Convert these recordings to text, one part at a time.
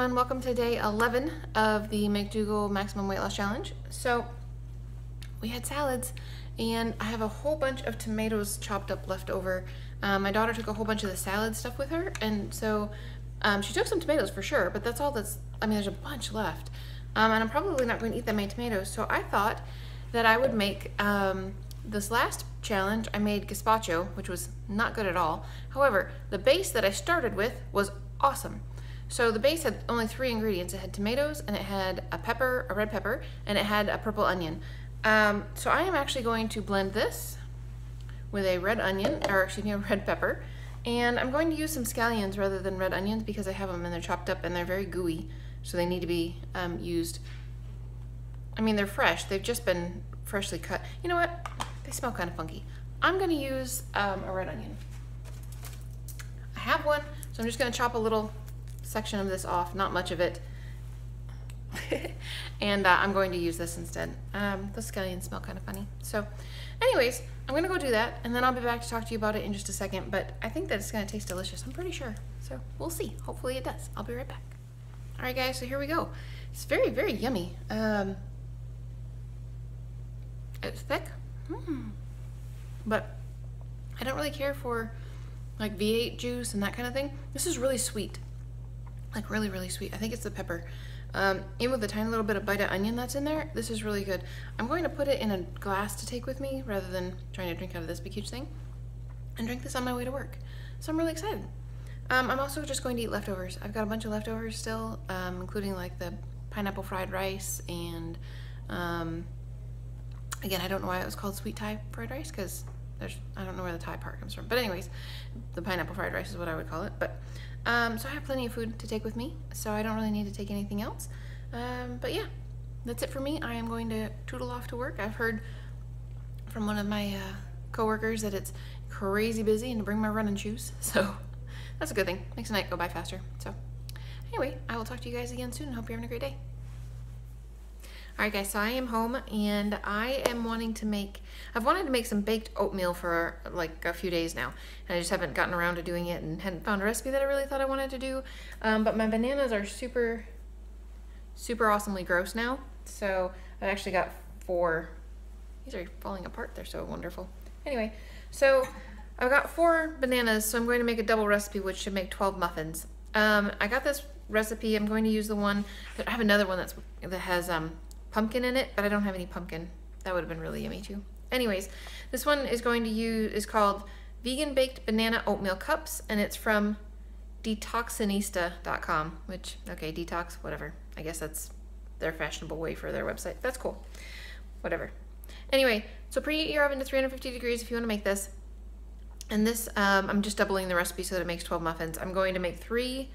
everyone, welcome to day 11 of the McDougall Maximum Weight Loss Challenge. So we had salads and I have a whole bunch of tomatoes chopped up left over. My daughter took a whole bunch of the salad stuff with her, and so she took some tomatoes for sure, but that's all there's a bunch left. And I'm probably not going to eat that many tomatoes, so I thought that I would make this last challenge. I made gazpacho, which was not good at all. However, the base that I started with was awesome. So the base had only 3 ingredients. It had tomatoes, and it had a pepper, a red pepper, and it had a purple onion. So I am actually going to blend this with a red onion, or excuse me, a red pepper, and I'm going to use some scallions rather than red onions because I have them and they're chopped up and they're very gooey, so they need to be used. I mean, they're fresh. They've just been freshly cut. You know what? They smell kind of funky. I'm going to use a red onion. I have one, so I'm just going to chop a little section of this off, not much of it, and I'm going to use this instead. The scallions smell kind of funny. So anyways, I'm gonna go do that, and then I'll be back to talk to you about it in just a second, but I think that it's gonna taste delicious. I'm pretty sure. So we'll see. Hopefully it does. I'll be right back. All right, guys, so here we go. It's very, very yummy. It's thick, but I don't really care for like V8 juice and that kind of thing. This is really sweet. Like really, really sweet. I think it's the pepper. Even with the tiny little bit of bite of onion that's in there, this is really good. I'm going to put it in a glass to take with me rather than trying to drink out of this big huge thing, and drink this on my way to work. So I'm really excited. I'm also just going to eat leftovers. I've got a bunch of leftovers still, including like the pineapple fried rice and again, I don't know why it was called sweet Thai fried rice because I don't know where the Thai part comes from. But anyways, the pineapple fried rice is what I would call it. But so I have plenty of food to take with me, so I don't really need to take anything else. But yeah, that's it for me. I am going to toodle off to work. I've heard from one of my coworkers that it's crazy busy and to bring my running shoes. So that's a good thing. Makes the night go by faster. So anyway, I will talk to you guys again soon and hope you're having a great day. All right, guys, so I am home and I am wanting to make, I've wanted to make some baked oatmeal for like a few days now. And I just haven't gotten around to doing it and hadn't found a recipe that I really thought I wanted to do. But my bananas are super, super awesomely gross now. So I actually got 4, these are falling apart. They're so wonderful. Anyway, so I've got 4 bananas, so I'm going to make a double recipe, which should make 12 muffins. I got this recipe. I'm going to use the one, I have another one that has pumpkin in it, but I don't have any pumpkin. That would have been really yummy too. Anyways, this one is called Vegan Baked Banana Oatmeal Cups, and it's from detoxinista.com, which, okay, detox, whatever. I guess that's their fashionable way for their website. That's cool. Whatever. Anyway, so preheat your oven to 350 degrees if you want to make this. And this, I'm just doubling the recipe so that it makes 12 muffins. I'm going to make 3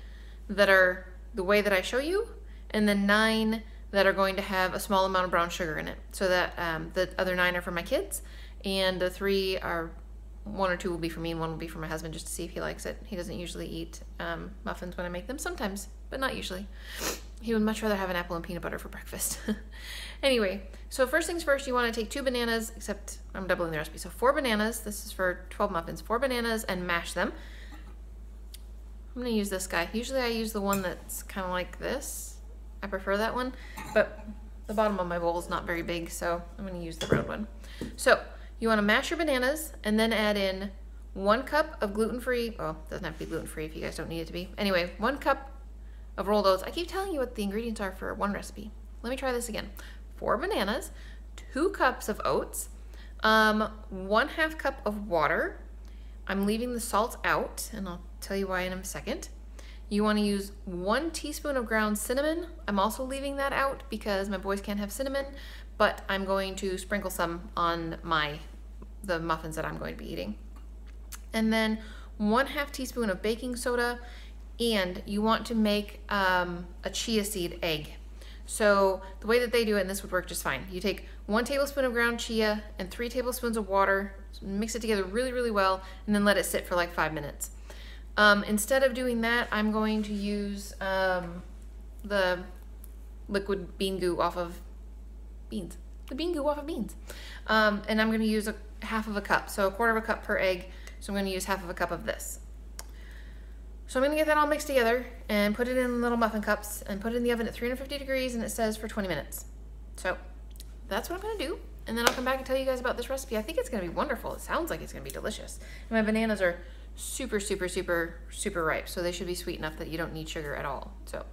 that are the way that I show you, and then 9 that are going to have a small amount of brown sugar in it. So that the other 9 are for my kids, and the 3 are, 1 or 2 will be for me and 1 will be for my husband, just to see if he likes it. He doesn't usually eat muffins when I make them, sometimes, but not usually. He would much rather have an apple and peanut butter for breakfast. Anyway, so first things first, you want to take 2 bananas, except I'm doubling the recipe. So 4 bananas, this is for 12 muffins, 4 bananas, and mash them. I'm gonna use this guy. Usually I use the one that's kind of like this. I prefer that one, but the bottom of my bowl is not very big, so I'm going to use the round one. So you want to mash your bananas and then add in 1 cup of gluten-free, well, it doesn't have to be gluten-free if you guys don't need it to be. Anyway, 1 cup of rolled oats. I keep telling you what the ingredients are for one recipe. Let me try this again. 4 bananas, 2 cups of oats, 1/2 cup of water. I'm leaving the salt out, and I'll tell you why in a second. You want to use 1 teaspoon of ground cinnamon. I'm also leaving that out because my boys can't have cinnamon, but I'm going to sprinkle some on the muffins that I'm going to be eating. And then 1/2 teaspoon of baking soda, and you want to make a chia seed egg. So the way that they do it, and this would work just fine, you take 1 tablespoon of ground chia and 3 tablespoons of water, mix it together really, really well, and then let it sit for like 5 minutes. Instead of doing that, I'm going to use the liquid bean goo off of beans. The bean goo off of beans. And I'm going to use 1/2 of a cup, so 1/4 of a cup per egg. So I'm going to use 1/2 of a cup of this. So I'm gonna get that all mixed together and put it in little muffin cups and put it in the oven at 350 degrees, and it says for 20 minutes. So that's what I'm gonna do. And then I'll come back and tell you guys about this recipe. I think it's gonna be wonderful. It sounds like it's gonna be delicious. And my bananas are super, super, super, super ripe. So they should be sweet enough that you don't need sugar at all. So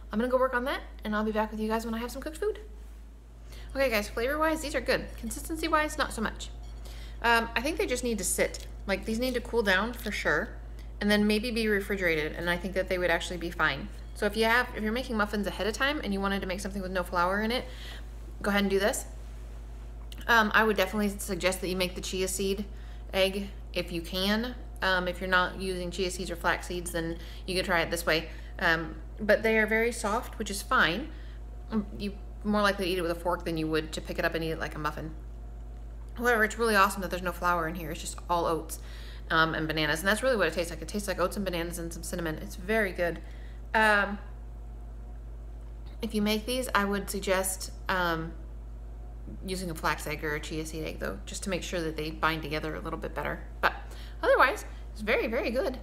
I'm gonna go work on that, and I'll be back with you guys when I have some cooked food. Okay guys, flavor-wise, these are good. Consistency-wise, not so much. I think they just need to sit. Like, these need to cool down for sure, and then maybe be refrigerated, and I think that they would actually be fine. So if you're making muffins ahead of time and you wanted to make something with no flour in it, go ahead and do this. I would definitely suggest that you make the chia seed egg if you can. If you're not using chia seeds or flax seeds, then you can try it this way. But they are very soft, which is fine. You more likely to eat it with a fork than you would to pick it up and eat it like a muffin. However, it's really awesome that there's no flour in here. It's just all oats and bananas, and that's really what it tastes like. It tastes like oats and bananas and some cinnamon. It's very good. If you make these, I would suggest using a flax egg or a chia seed egg, though, just to make sure that they bind together a little bit better. But otherwise, it's very, very good.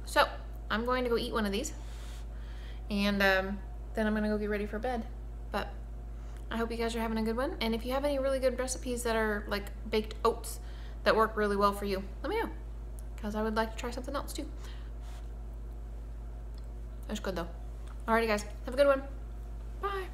So I'm going to go eat one of these, and then I'm going to go get ready for bed. But I hope you guys are having a good one. And if you have any really good recipes that are like baked oats that work really well for you, let me know, because I would like to try something else too. That's good though. Alrighty guys, have a good one. Bye.